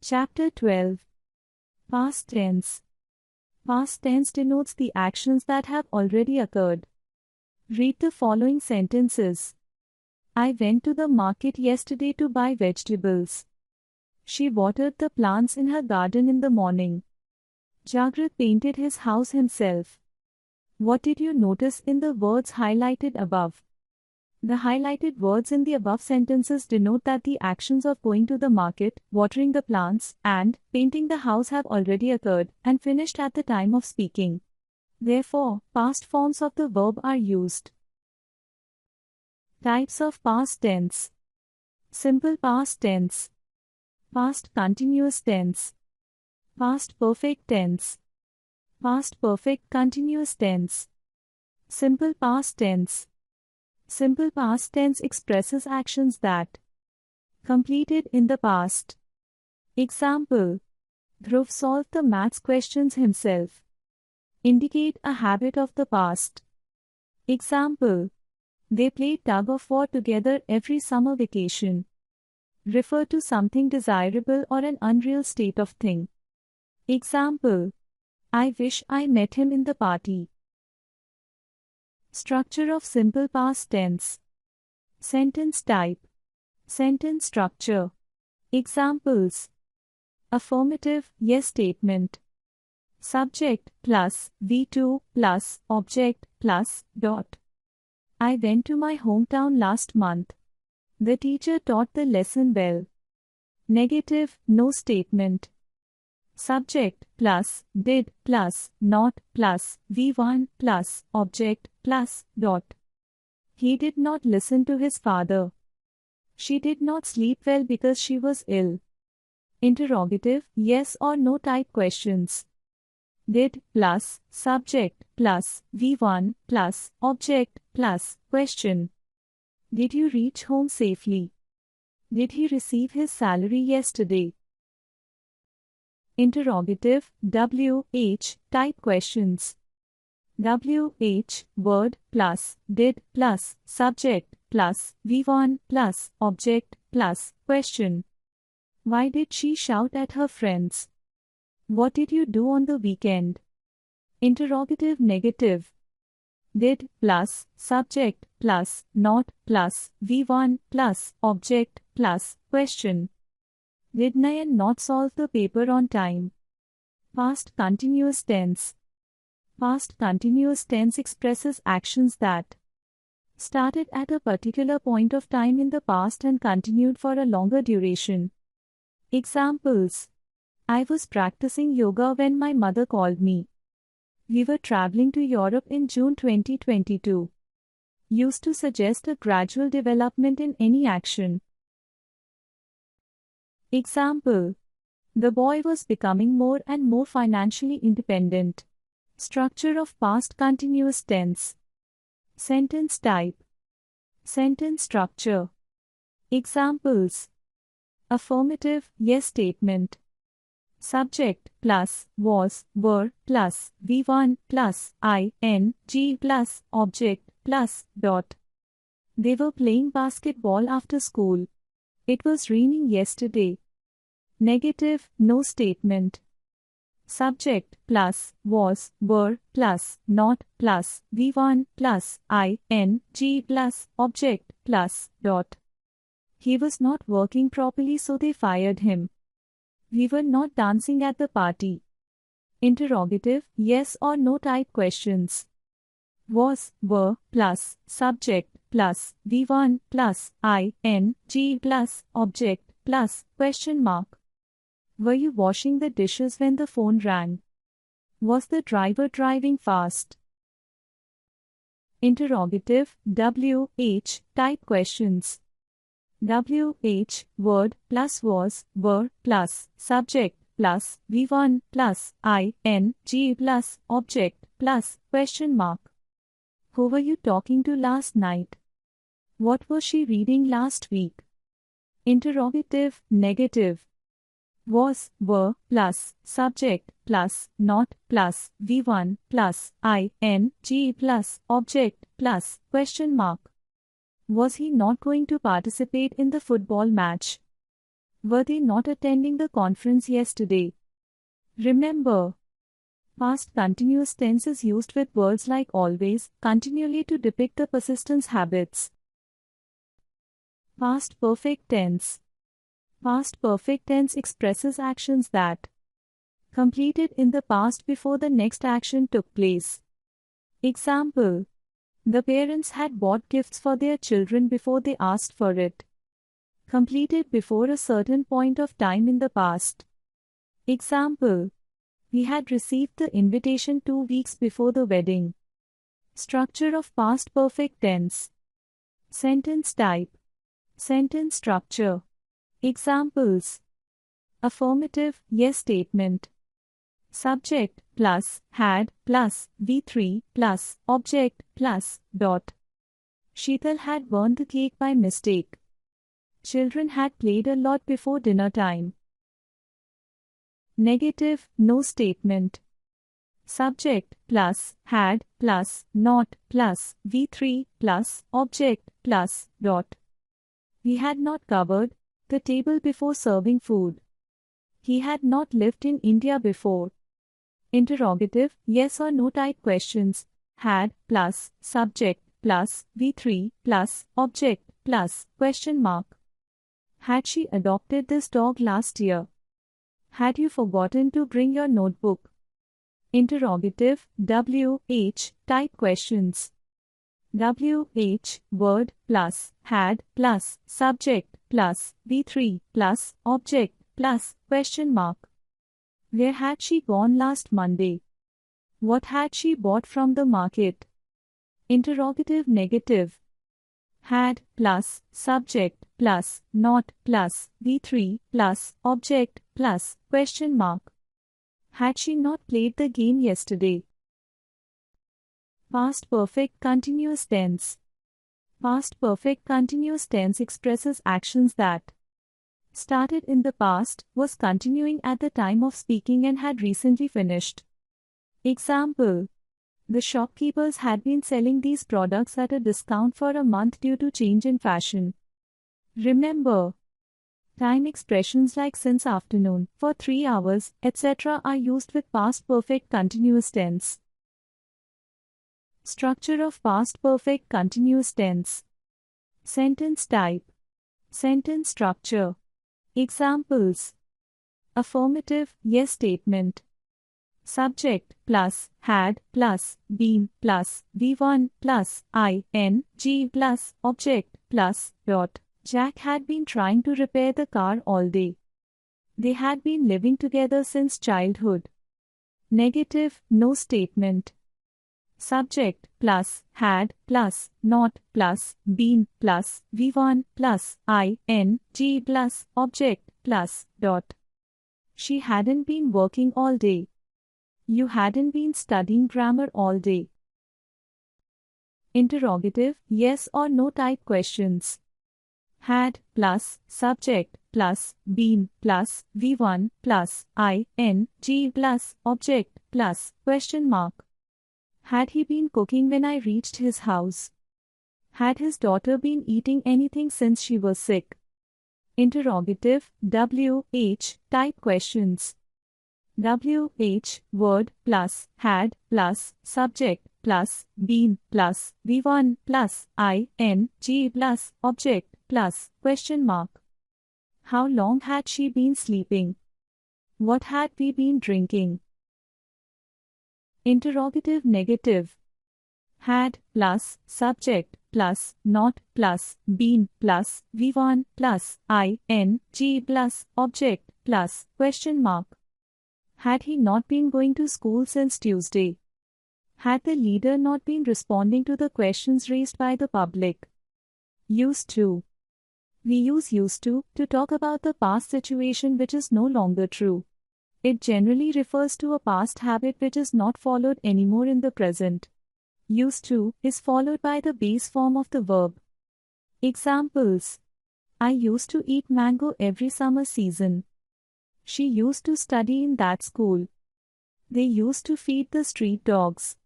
Chapter 12. Past tense. Past tense denotes the actions that have already occurred. Read the following sentences. I went to the market yesterday to buy vegetables. She watered the plants in her garden in the morning. Jagrat painted his house himself. What did you notice in the words highlighted above? The highlighted words in the above sentences denote that the actions of going to the market, watering the plants, and painting the house have already occurred and finished at the time of speaking. Therefore, past forms of the verb are used. Types of past tense. Simple past tense. Past continuous tense. Past perfect tense. Past perfect continuous tense. Simple past tense. Simple past tense expresses actions that completed in the past. Example: Dhruv solved the maths questions himself. Indicate a habit of the past. Example: They played tug of war together every summer vacation. Refer to something desirable or an unreal state of thing. Example: I wish I met him in the party. Structure of simple past tense. Sentence type. Sentence structure. Examples: affirmative, yes statement. Subject plus V2 plus object plus dot. I went to my hometown last month. The teacher taught the lesson well. Negative, no statement. Subject plus did plus not plus V1 plus object plus dot. He did not listen to his father. She did not sleep well because she was ill. Interrogative, yes or no type questions. Did plus subject plus V1 plus object plus question. Did you reach home safely? Did he receive his salary yesterday? Interrogative, WH type questions. WH word plus did plus subject plus V1 plus object plus question. Why did she shout at her friends? What did you do on the weekend? Interrogative negative. Did plus subject plus not plus V1 plus object plus question. Did Nayan not solve the paper on time? Past continuous tense. Past continuous tense expresses actions that started at a particular point of time in the past and continued for a longer duration. Examples: I was practicing yoga when my mother called me. We were traveling to Europe in June 2022. Used to suggest a gradual development in any action. Example: The boy was becoming more and more financially independent. Structure of past continuous tense. Sentence type. Sentence structure. Examples: affirmative, yes statement. Subject plus was, were plus V1 plus ing plus object plus dot. They were playing basketball after school. It was raining yesterday. Negative, no statement. Subject plus was, were plus not plus V1 plus ing plus object plus dot. He was not working properly, so they fired him. We were not dancing at the party. Interrogative, yes or no type questions. Was, were plus subject plus V1 plus ing plus object plus question mark. Were you washing the dishes when the phone rang? Was the driver driving fast? Interrogative, WH type questions. WH word plus was, were plus subject plus V1 plus ing plus object plus question mark. Who were you talking to last night? What was she reading last week? Interrogative, negative. Was, were plus subject plus not plus V1 plus ing plus object plus question mark. Was he not going to participate in the football match? Were they not attending the conference yesterday? Remember, past continuous tense is used with words like always, continually to depict the persistence habits. Past perfect tense. Past perfect tense expresses actions that completed in the past before the next action took place. Example: the parents had bought gifts for their children before they asked for it. Completed before a certain point of time in the past. Example: we had received the invitation 2 weeks before the wedding. Structure of past perfect tense. Sentence type. Sentence structure. Examples: affirmative, yes statement. Subject plus had plus V3 plus object plus dot. Sheetal had burned the cake by mistake. Children had played a lot before dinner time. Negative, no statement. Subject plus had plus not plus V3 plus object plus dot. We had not covered the table before serving food. He had not lived in India before. Interrogative, yes or no type questions. Had plus subject plus V3 plus object plus question mark. Had she adopted this dog last year? Had you forgotten to bring your notebook? Interrogative, WH type questions. WH word plus had plus subject plus V3 plus object plus question mark. Where had she gone last Monday? What had she bought from the market? Interrogative negative. Had plus subject plus not plus V3 plus object plus question mark. Had she not played the game yesterday? Past perfect continuous tense. Past perfect continuous tense expresses actions that started in the past, was continuing at the time of speaking and had recently finished. Example: the shopkeepers had been selling these products at a discount for a month due to change in fashion. Remember, time expressions like since afternoon, for 3 hours, etc. are used with past perfect continuous tense. Structure of past perfect continuous tense. Sentence type. Sentence structure. Examples: affirmative, yes statement. Subject plus had plus been plus V1 plus ing plus object plus dot. Jack had been trying to repair the car all day. They had been living together since childhood. Negative, no statement. Subject plus had plus not plus been plus V1 plus ing plus object plus dot. She hadn't been working all day. You hadn't been studying grammar all day. Interrogative, yes or no type questions. Had plus subject plus been plus V1 plus ing plus object plus question mark. Had he been cooking when I reached his house? Had his daughter been eating anything since she was sick? Interrogative, WH type questions. WH word plus had plus subject plus been plus V1 plus ing plus object plus question mark. How long had she been sleeping? What had we been drinking? Interrogative negative. Had plus subject plus not plus been plus V1 plus ing plus object plus question mark. Had he not been going to school since Tuesday? Had the leader not been responding to the questions raised by the public? Used to. We use used to talk about the past situation which is no longer true. It generally refers to a past habit which is not followed anymore in the present. Used to is followed by the base form of the verb. Examples: I used to eat mango every summer season. She used to study in that school. They used to feed the street dogs.